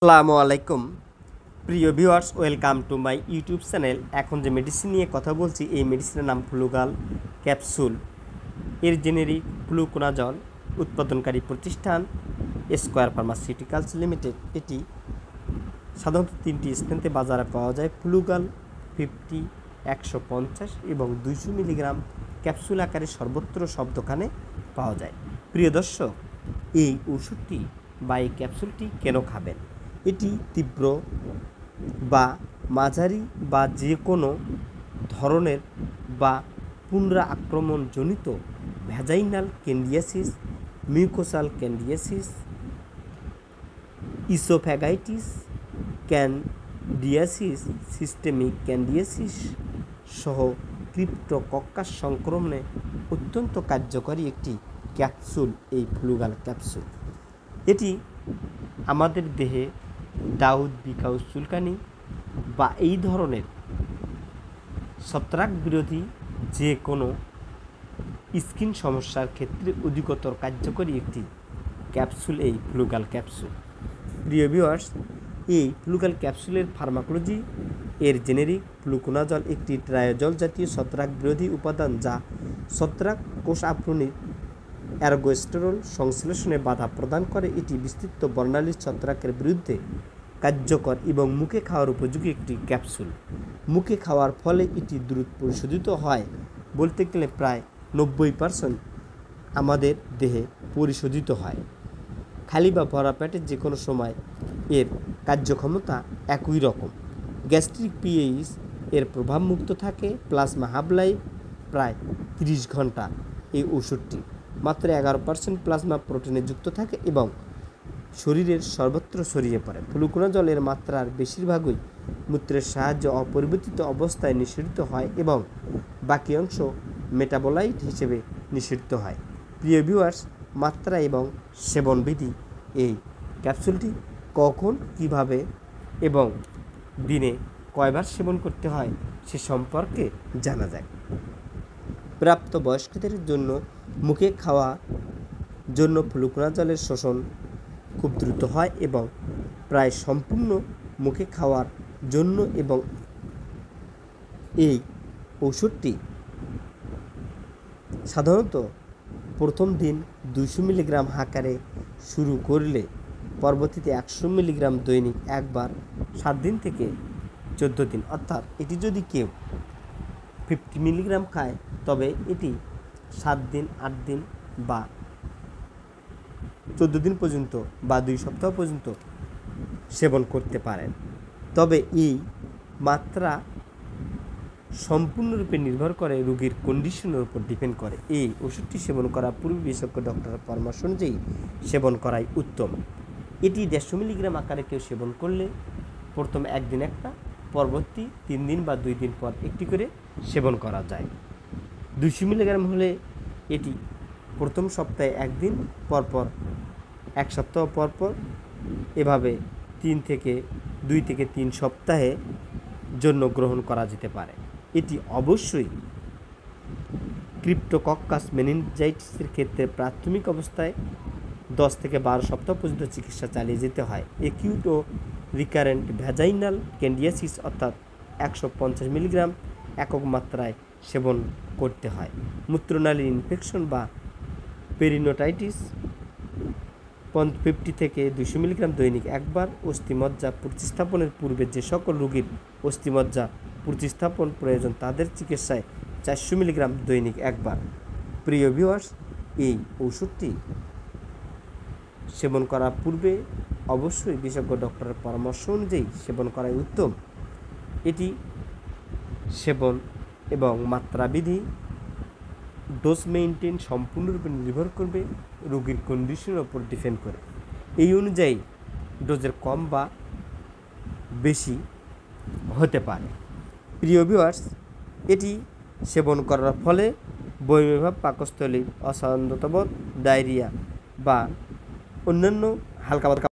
আসসালামু আলাইকুম প্রিয় viewers, welcome to my YouTube channel. এখন যে মেডিসিন নিয়ে কথা বলছি, এই মেডিসিনের নাম ফ্লুগাল ক্যাপসুল। এর জেনেরিক ফ্লুকোনাজল। উৎপাদনকারী প্রতিষ্ঠান স্কয়ার ফার্মাসিউটিক্যালস লিমিটেড। এটি সাধারণত 3টি স্থানে বাজারে পাওয়া যায়। ফ্লুগাল 50, 150 এবং 200 মিলিগ্রাম ক্যাপসুল আকারে সর্বত্র সব দোকানে পাওয়া যায়। প্রিয় দর্শক, এই ওষুধটি বা এই ক্যাপসুলটি কেন খাবেন? এটি তীব্র বা মাঝারি বা যে কোনো ধরনের বা পুনরা আক্রমণজনিত vaginal candidiasis, mucosal candidiasis, oesophagitis candidiasis, systemic candidiasis সহ ক্রিপ্টোকক্কাস সংক্রমণে অত্যন্ত কার্যকরী একটি ক্যাপসুল এই ফ্লুগাল ক্যাপসুল। এটি আমাদের দেহে দাউদ, বিকাউস, চুলকানি বা এই ধরনের ছত্রাক বিরোধী যে কোনো স্কিন সমস্যার ক্ষেত্রে অধিকতর কার্যকরী একটি ক্যাপসুল এই ফ্লুগাল ক্যাপসুল। প্রিয় ভিউয়ার্স, এই ফ্লুগাল ক্যাপসুলের ফার্মাকোলজি। এর জেনেরিক ফ্লুকোনাজল একটি ট্রায়োজল জাতীয় ছত্রাক বিরোধী উপাদান যা ছত্রাক কোষ আবরণীর অ্যারগোস্টেরল সংশ্লেষণে বাধা প্রদান করে। এটি বিস্তৃত বর্ণালীর ছত্রাকের বিরুদ্ধে কার্যকর এবং মুখে খাওয়ার উপযোগী একটি ক্যাপসুল। মুখে খাওয়ার ফলে এটি দ্রুত পরিশোধিত হয়, বলতে গেলে প্রায় 90% আমাদের দেহে পরিশোধিত হয়। খালি বা ভরা পেটে যে কোনো সময় এর কার্যক্ষমতা একই রকম। গ্যাস্ট্রিক পিএইচ এর প্রভাব মুক্ত থাকে। প্লাজমা হাফ লাইফ প্রায় 30 ঘন্টা। এই ওষুধটি মাত্র 11% প্লাজমা প্রোটিনে যুক্ত থাকে এবং শরীরের সর্বত্র ছড়িয়ে পড়ে। ফ্লুকোনাজলের মাত্রার বেশিরভাগই মূত্রের সাহায্যে অপরিবর্তিত অবস্থায় নিঃসরিত হয় এবং বাকি অংশ মেটাবোলাইট হিসেবে নিঃসরিত হয়। প্রিয় ভিউয়ার্স, মাত্রা এবং সেবনবিধি। এই ক্যাপসুলটি কখন, কিভাবে এবং দিনে কয়বার সেবন করতে হয় সে সম্পর্কে জানা যায়। প্রাপ্তবয়স্কদের জন্য মুখে খাওয়া জন্য ফ্লুকোনাজলের শোষণ খুব দ্রুত হয় এবং প্রায় সম্পূর্ণ মুখে খাওয়ার জন্য এবং এই ওষুধটি সাধারণত প্রথম দিন 200 মিলিগ্রাম আকারে শুরু করলে পরবর্তীতে 100 মিলিগ্রাম দৈনিক একবার 7 দিন থেকে 14 দিন, অর্থাৎ এটি যদি কেউ 50 মিলিগ্রাম খায় তবে এটি 7 দিন, 8 দিন বা 14 দিন পর্যন্ত বা 2 সপ্তাহ পর্যন্ত সেবন করতে পারেন। তবে এই মাত্রা সম্পূর্ণরূপে নির্ভর করে রোগীর কন্ডিশনের উপর ডিপেন্ড করে। এই ওষুধটি সেবন করার পূর্বে বিশেষজ্ঞ ডক্টরের পরামর্শ অনুযায়ী সেবন করাই উত্তম। এটি 150 মিলিগ্রাম আকারে কেউ সেবন করলে প্রথমে একদিন একটা, পরবর্তী 3 দিন বা 2 দিন পর একটি করে সেবন করা যায়। 200 মিলিগ্রাম হলে এটি প্রথম সপ্তাহে একদিন, পরপর 1 সপ্তাহ পরপর, এভাবে 2 থেকে 3 সপ্তাহে জন্য গ্রহণ করা যেতে পারে। এটি অবশ্যই ক্রিপ্টোকক্কাস মেনিনজাইটিসের ক্ষেত্রে প্রাথমিক অবস্থায় 10 থেকে 12 সপ্তাহ পর্যন্ত চিকিৎসা চালিয়ে যেতে হয়। একিউট ও রিকারেন্ট ভ্যাজাইনাল ক্যান্ডিডিয়াসিস অর্থাৎ 150 মিলিগ্রাম একক মাত্রায় সেবন করতে হয়। মূত্রনালীর ইনফেকশন বা পেরিনোটাইটিস 50 থেকে 200 মিলিগ্রাম দৈনিক একবার। অস্থিমজ্জা প্রতিস্থাপনের পূর্বে যে সকল রোগীর অস্থিমজ্জা প্রতিস্থাপন প্রয়োজন তাদের চিকিৎসায় 400 মিলিগ্রাম দৈনিক একবার। প্রিয় ভিউয়ার্স, এই ওষুধটি সেবন করার পূর্বে অবশ্যই বিশেষজ্ঞ ডক্টরের পরামর্শ অনুযায়ী সেবন করাই উত্তম। এটি সেবন এবং মাত্রাবিধি, ডোজ মেইনটেইন সম্পূর্ণরূপে নির্ভর করবে রোগীর কন্ডিশনের উপর ডিপেন্ড করে। এই অনুযায়ী ডোজের কম বা বেশি হতে পারে। প্রিয় ভিউয়ার্স, এটি সেবন করার ফলে বমিভাব, পাকস্থলীর অস্বাচ্ছন্দ্যবোধ, ডায়রিয়া বা অন্যান্য হালকা